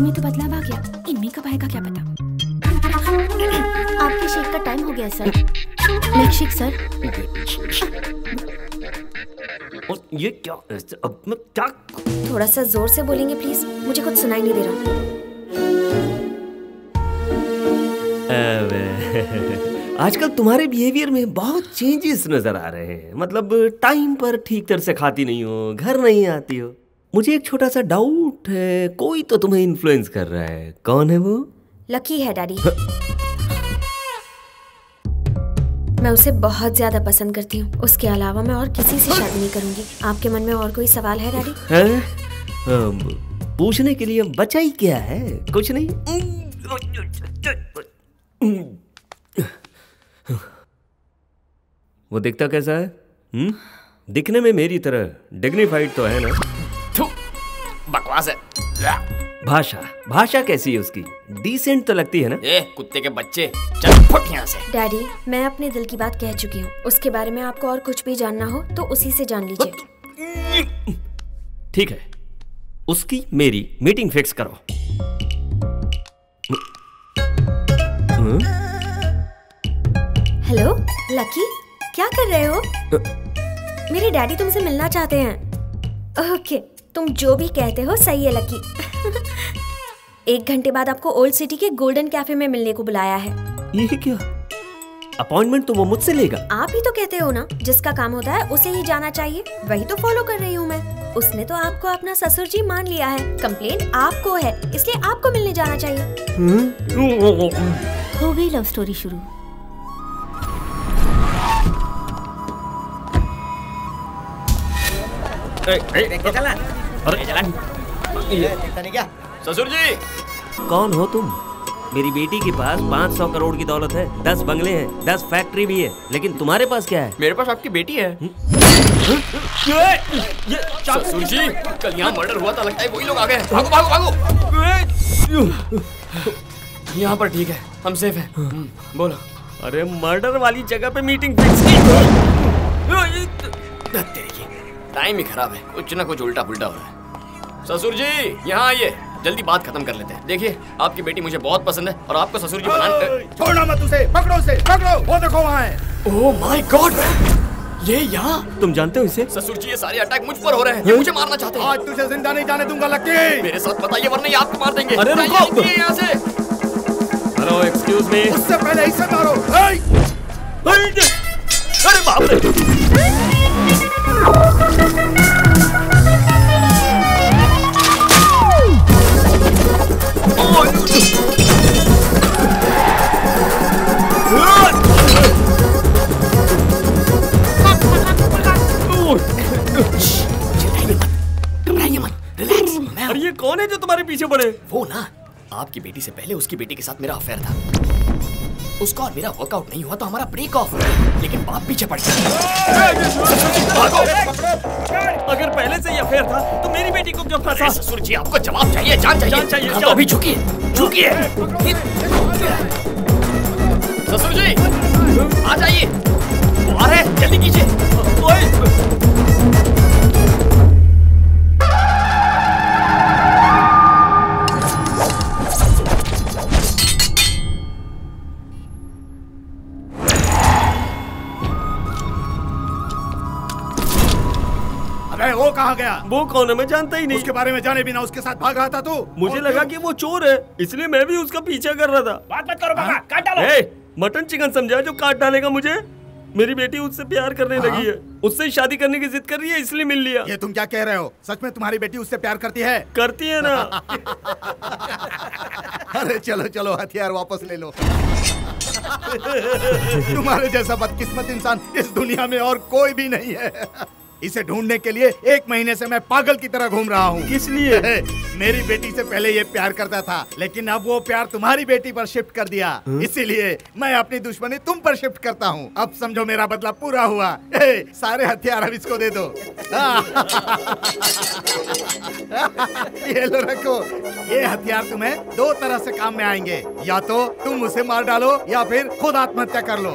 में तो बदलाव आ गया, इनमें कब आएगा क्या पता। आपके शेक का टाइम हो गया सर। Milk shake sir. और ये क्या? अब मैं क्या? थोड़ा सा जोर से बोलेंगे प्लीज, मुझे कुछ सुनाई नहीं दे रहा। आजकल तुम्हारे बिहेवियर में बहुत चेंजेस नजर आ रहे हैं। मतलब टाइम पर ठीक तरह से खाती नहीं हो, घर नहीं आती हो। मुझे एक छोटा सा डाउट है, कोई तो तुम्हें इन्फ्लुएंस कर रहा है। कौन है वो? लकी है डैडी। मैं उसे बहुत ज्यादा पसंद करती हूँ। उसके अलावा मैं और किसी से शादी नहीं करूंगी। आपके मन में और कोई सवाल है डैडी? पूछने के लिए बचा ही क्या है? कुछ नहीं। वो दिखता कैसा है? दिखने में मेरी तरह डिग्निफाइड तो है ना? बकवास है। भाषा कैसी है उसकी? डिसेंट तो लगती है ना? कुत्ते के बच्चे, चल फुट यहाँ से। डैडी, मैं अपने दिल की बात कह चुकी हूँ। उसके बारे में आपको और कुछ भी जानना हो तो उसी से जान लीजिए। ठीक है, उसकी मेरी मीटिंग फिक्स करो। हेलो लकी, क्या कर रहे हो? मेरे डैडी तुमसे मिलना चाहते हैं। ओके, तुम जो भी कहते हो सही है लकी। 1 घंटे बाद आपको ओल्ड सिटी के गोल्डन कैफे में मिलने को बुलाया है। ये क्या? अपॉइंटमेंट तो वो मुझसे लेगा। आप ही तो कहते हो ना, जिसका काम होता है उसे ही जाना चाहिए। वही तो फॉलो कर रही हूँ मैं। उसने तो आपको अपना ससुर जी मान लिया है। कंप्लेंट आपको है, इसलिए आपको मिलने जाना चाहिए। हो गई लव स्टोरी शुरू। क्या ससुर जी? कौन हो तुम? मेरी बेटी के पास 500 करोड़ की दौलत है, 10 बंगले हैं, 10 फैक्ट्री भी है, लेकिन तुम्हारे पास क्या है? मेरे पास आपकी बेटी है। ससुर जी, कल यहाँ मर्डर हुआ था, लगता है वही लोग आ गए। भागो भागो भागो। यहाँ पर ठीक है, हम सेफ हैं। बोलो। अरे मर्डर वाली जगह पे मीटिंग फिक्स की। टाइम ही खराब है, कुछ ना कुछ उल्टा पुल्टा हो रहा है। ससुर जी यहाँ आइए, जल्दी बात खत्म कर लेते हैं। देखिए, आपकी बेटी मुझे बहुत पसंद है और आपको ससुर जी बनाने। छोड़ना मत उसे, पकड़ो उसे, पकड़ो। वो देखो वहाँ है। ओह माय गॉड, ये यहाँ? तुम जानते हो इसे? ससुर जी, ये सारे अटैक मुझ पर हो रहे हैं। ये मुझे मारना चाहते हैं। आज तुझे जिंदा नहीं जाने दूंगा लक्की। मेरे साथ बताइए, वरना ये आपको मार देंगे। अरे रुको यहाँ से। Hello, excuse me. उससे पहले इसे मारो। अरे बाप रे। अरे ये कौन है जो तुम्हारे पीछे पड़े? वो ना, आपकी बेटी से पहले उसकी बेटी के साथ मेरा अफेयर था। उसका और मेरा वर्कआउट नहीं हुआ तो हमारा ब्रेक ऑफ, लेकिन बाप पीछे पड़ गया। अगर पहले से ही अफेयर था तो मेरी बेटी को क्यों फंसा? ससुर जी, आपको जवाब चाहिए, जान चाहिए। जान चाहिए। तो अभी झुकिए, झुकिए। ससुर जी आ जाइए, वो आ रहे हैं, जल्दी कीजिए। अबे वो कहाँ गया? वो कौन है? मैं जानता ही नहीं। उसके बारे में जाने बिना उसके साथ भाग रहा था तू? मुझे लगा कि वो चोर है, इसलिए मैं भी उसका पीछा कर रहा था। बात मत करो काका, काट डालो। मटन चिकन समझा जो काट डालेगा मुझे? मेरी बेटी उससे प्यार करने लगी है, उससे शादी करने की जिद कर रही है, इसलिए मिल लिया। ये तुम क्या कह रहे हो? सच में तुम्हारी बेटी उससे प्यार करती है? करती है ना। अरे चलो चलो, हथियार वापस ले लो। तुम्हारे जैसा बदकिस्मत इंसान इस दुनिया में और कोई भी नहीं है। इसे ढूंढने के लिए 1 महीने से मैं पागल की तरह घूम रहा हूँ। किस लिए? मेरी बेटी से पहले ये प्यार करता था, लेकिन अब वो प्यार तुम्हारी बेटी पर शिफ्ट कर दिया। इसीलिए मैं अपनी दुश्मनी तुम पर शिफ्ट करता हूँ। अब समझो मेरा बदला पूरा हुआ। सारे हथियार अब इसको दे दो। ये लो रखो। ये हथियार तुम्हें 2 तरह से काम में आएंगे, या तो तुम उसे मार डालो या फिर खुद आत्महत्या कर लो।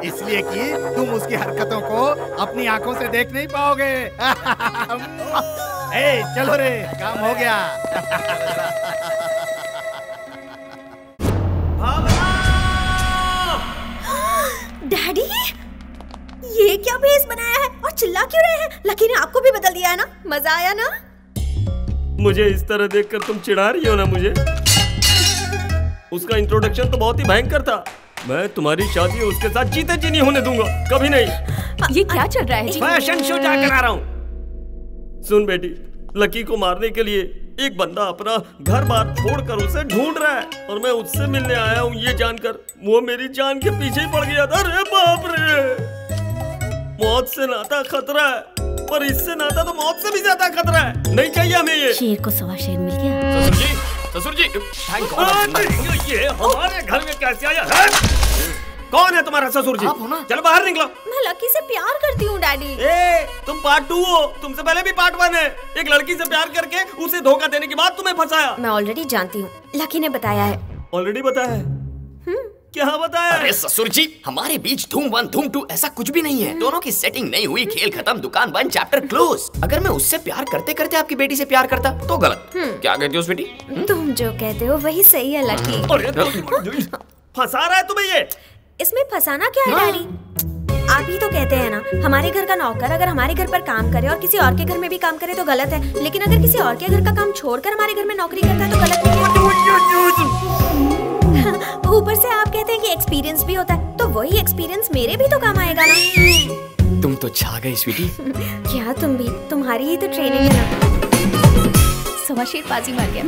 इसलिए कि तुम उसकी हरकतों को अपनी आंखों से देख नहीं पाओगे। चलो रे, काम हो गया। डैडी, ये क्या भेस बनाया है और चिल्ला क्यों रहे हैं? लकी ने आपको भी बदल दिया है ना? मजा आया ना? मुझे इस तरह देखकर तुम चिढ़ा रही हो ना मुझे? उसका इंट्रोडक्शन तो बहुत ही भयंकर था। मैं तुम्हारी शादी उसके साथ जीते जी नहीं होने दूंगा, कभी नहीं। ये क्या चल रहा है जी? फैशन शो जाकर आ रहा हूँ। सुन बेटी, लकी को मारने के लिए एक बंदा अपना घर बार छोड़कर उसे ढूंढ रहा है और मैं उससे मिलने आया हूँ ये जानकर वो मेरी जान के पीछे ही पड़ गया था। अरे बाप रे, मौत से नाता खतरा है, पर इससे नाता तो मौत से भी ज्यादा खतरा है। नहीं चाहिए हमें ये। शेर को सवा शेर मिल गया। ससुर जी, थैंक गॉड। ये हमारे घर में कैसे आया है? कौन है तुम्हारा ससुर जी? आप हो ना? चलो बाहर निकलो। मैं लकी से प्यार करती हूँ डैडी। तुम पार्ट 2 हो, तुमसे पहले भी पार्ट 1 है। एक लड़की से प्यार करके उसे धोखा देने के बाद तुम्हें फंसाया। मैं ऑलरेडी जानती हूँ, लकी ने बताया है। ऑलरेडी बताया है? क्या बताया? अरे ससुर जी, हमारे बीच धूम 1 धूम 2 ऐसा कुछ भी नहीं है। दोनों की सेटिंग नहीं हुई, खेल खत्म, दुकान बंद, चैप्टर क्लोज। अगर मैं उससे प्यार करते करते आपकी बेटी से प्यार करता तो गलत। क्या कहती हो बेटी? तुम जो कहते हो वही सही है लकी। फंसा रहा है तुम्हें ये? इसमें फंसाना क्या है डैडी? आप ही तो कहते हैं ना, हमारे घर का नौकर अगर हमारे घर पर काम करे और किसी और के घर में भी काम करे तो गलत है, लेकिन अगर किसी और के घर का काम छोड़कर हमारे घर में नौकरी करता है तो गलत नहीं है। ऊपर से आप कहते हैं कि एक्सपीरियंस भी होता है, तो वही एक्सपीरियंस मेरे भी तो काम आएगा ना। तुम तो छा गई स्वीटी। क्या तुम भी? तुम्हारी ही तो ट्रेनिंग है ना। सवा शेर बाजी मार गया।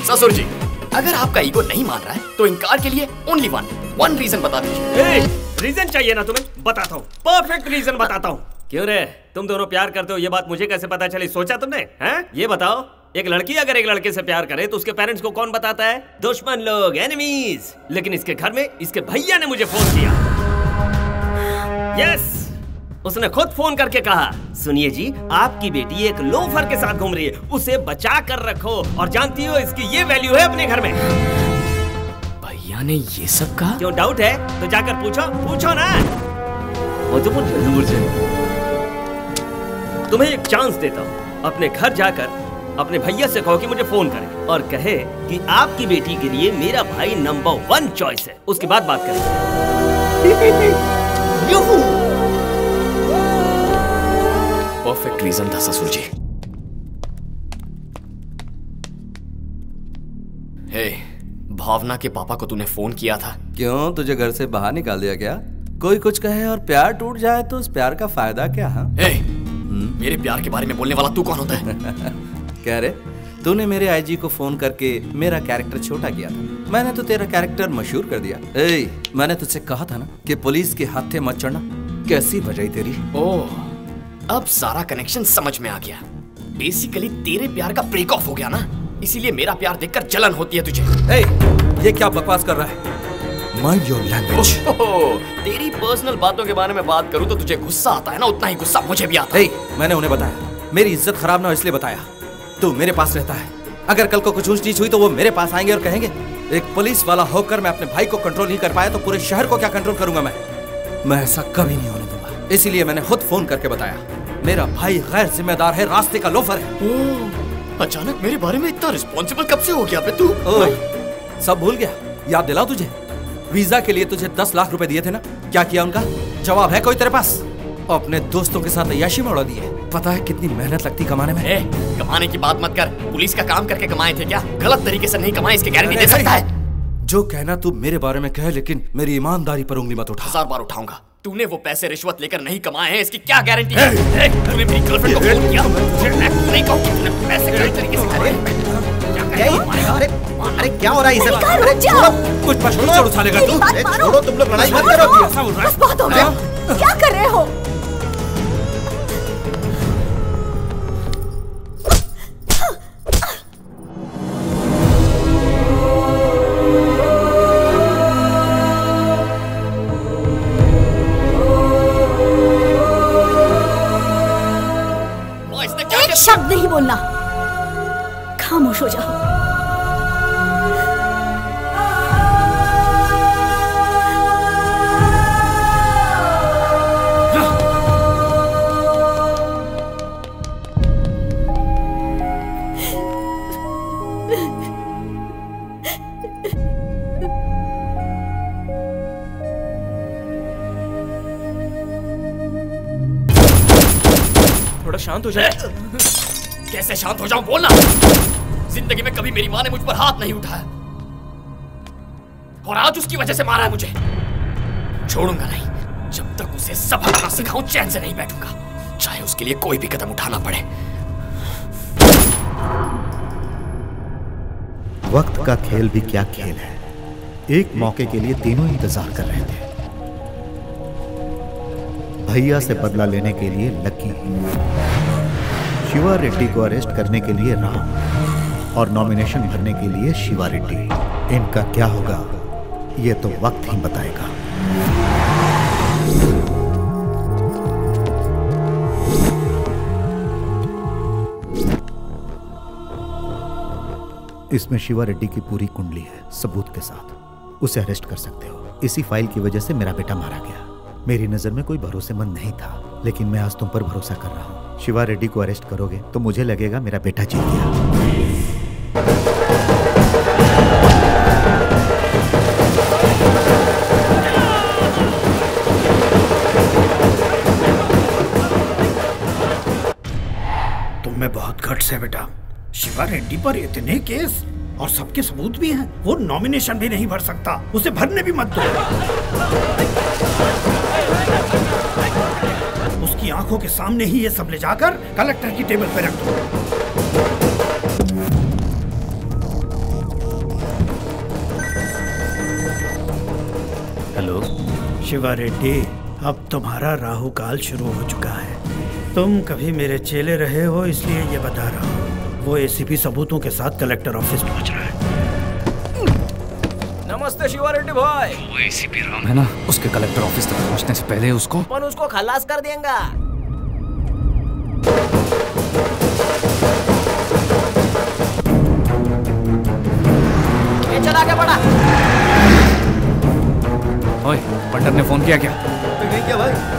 ससुर जी, अगर आपका ईगो नहीं मान रहा है तो इनकार के लिए ओनली वन रीजन बता दीजिए। रीजन चाहिए ना तुम्हें? बताता हूँ, परफेक्ट रीजन बताता हूँ। क्यों रे, तुम दोनों प्यार करते हो ये बात मुझे कैसे पता चली? सोचा तुमने? हैं? ये बताओ, एक लड़की अगर एक लड़के से प्यार करे तो उसके पेरेंट्स को कौन बताता है? दुश्मन लोग, एनिमीज। लेकिन इसके घर में इसके भैया ने मुझे फोन किया। यस, उसने खुद फोन करके कहा, सुनिए जी, आपकी बेटी एक लोफर के साथ घूम रही है, उसे बचा कर रखो। और जानती हो इसकी ये वैल्यू है अपने घर में। भैया ने ये सब कहा? क्यों डाउट है तो जाकर पूछो ना। तुम्हें एक चांस देता हूँ, अपने घर जाकर अपने भैया से कहो कि मुझे फोन करे और कहे कि आपकी बेटी के लिए मेरा भाई नंबर 1 चॉइस है। उसके बाद बात करेंगे। परफेक्ट रीजन था ससुर जी। हे, भावना के पापा को तूने फोन किया था? क्यों, तुझे घर से बाहर निकाल दिया क्या? कोई कुछ कहे और प्यार टूट जाए तो उस प्यार का फायदा क्या? हाँ, मेरे प्यार के बारे में बोलने वाला तू कौन होता है? कह रहे, तूने मेरे आईजी को फोन करके मेरा कैरेक्टर छोटा किया था, मैंने तो तेरा कैरेक्टर मशहूर कर दिया। मैंने तुझसे कहा था ना कि पुलिस के हाथे मत चढ़ना। कैसी बजाई तेरी। ओह, अब सारा कनेक्शन समझ में आ गया। बेसिकली तेरे प्यार का ब्रेक ऑफ हो गया ना, इसीलिए मेरा प्यार देखकर जलन होती है तुझे। ये क्या बकवास कर रहा है? Mind your language। तेरी पर्सनल बातों के बारे में बात करूं तो तुझे गुस्सा आता है ना, उतना ही गुस्सा मुझे भी आता है। मैंने उन्हें बताया, मेरी इज्जत खराब ना हो इसलिए बताया। तू मेरे पास रहता है, अगर कल को कुछ ऊंच नीच हुई तो वो मेरे पास आएंगे और कहेंगे एक पुलिस वाला होकर मैं अपने भाई को कंट्रोल नहीं कर पाया तो पूरे शहर को क्या कंट्रोल करूंगा मैं ऐसा कभी नहीं होने दूंगा। इसीलिए मैंने खुद फोन करके बताया, मेरा भाई गैर जिम्मेदार है, रास्ते का लोफर है। अचानक मेरे बारे में इतना रिस्पॉन्सिबल कब से हो गया बे तू? सब भूल गया? याद दिलाओ तुझे, वीजा के लिए तुझे 10 लाख रुपए दिए थे ना, क्या किया उनका? जवाब है कोई तेरे पास? अपने दोस्तों के साथ अय्याशी में उड़ा दिए। पता है कितनी मेहनत लगती कमाने में? कमाने की बात मत कर, पुलिस का काम करके कमाए थे क्या? गलत तरीके से नहीं कमाए, इसकी गारंटी दे सकता है? जो कहना तू मेरे बारे में कह, लेकिन मेरी ईमानदारी पर उंगली मत उठा। 1000 बार उठाऊंगा। तूने वो पैसे रिश्वत लेकर नहीं कमाए हैं, इसकी क्या गारंटी है? तूने मेरी गर्लफ्रेंड को फोन किया, नहीं कहूं कि तूने पैसे गलत तरीके से खाए। अरे क्या हो रहा है इसे? कुछ पछोड़ उठा लेगा तू? छोड़ो, तुम लोग लड़ाई मत करो। बस बहुत हो गया, क्या कर रहे हो? एक शब्द नहीं बोलना, खामोश हो जाओ। थोड़ा शांत हो जाए। कैसे शांत हो जाऊं, बोलना। जिंदगी में कभी मेरी माँ ने मुझ पर हाथ नहीं उठाया और आज उसकी वजह से मारा है मुझे। छोड़ूंगा नहीं, जब तक उसे सबक ना सिखाऊं चैन से नहीं बैठूंगा, चाहे उसके लिए कोई भी कदम उठाना पड़े। वक्त का खेल भी क्या खेल है। एक मौके के लिए तीनों इंतजार कर रहे थे। भैया से बदला लेने के लिए लकी, शिवा रेड्डी को अरेस्ट करने के लिए राम और नॉमिनेशन भरने के लिए शिवा रेड्डी। इनका क्या होगा ये तो वक्त ही बताएगा। इसमें शिवा रेड्डी की पूरी कुंडली है सबूत के साथ। उसे अरेस्ट कर सकते हो। इसी फाइल की वजह से मेरा बेटा मारा गया। मेरी नजर में कोई भरोसेमंद नहीं था, लेकिन मैं आज तुम पर भरोसा कर रहा हूँ। शिवा रेड्डी को अरेस्ट करोगे तो मुझे लगेगा मेरा बेटा जीत गया। तुम में बहुत गट्स है बेटा। शिवा रेड्डी पर इतने केस और सबके सबूत भी हैं। वो नॉमिनेशन भी नहीं भर सकता, उसे भरने भी मत दो। उसकी आंखों के सामने ही ये सब ले जाकर कलेक्टर की टेबल पर रख दो। हेलो शिवा रेड्डी, अब तुम्हारा राहु काल शुरू हो चुका है। तुम कभी मेरे चेले रहे हो, इसलिए ये बता रहा हूँ। वो एसीपी सबूतों के साथ कलेक्टर ऑफिस पहुंच रहा है। नमस्ते शिवा रेड्डी भाई। वो एसीपी राम है ना, उसके कलेक्टर ऑफिस तक पहुंचने से पहले उसको खलास कर देंगे। ये चला के बड़ा। ओए, पंडित ने फोन किया क्या? नहीं किया भाई।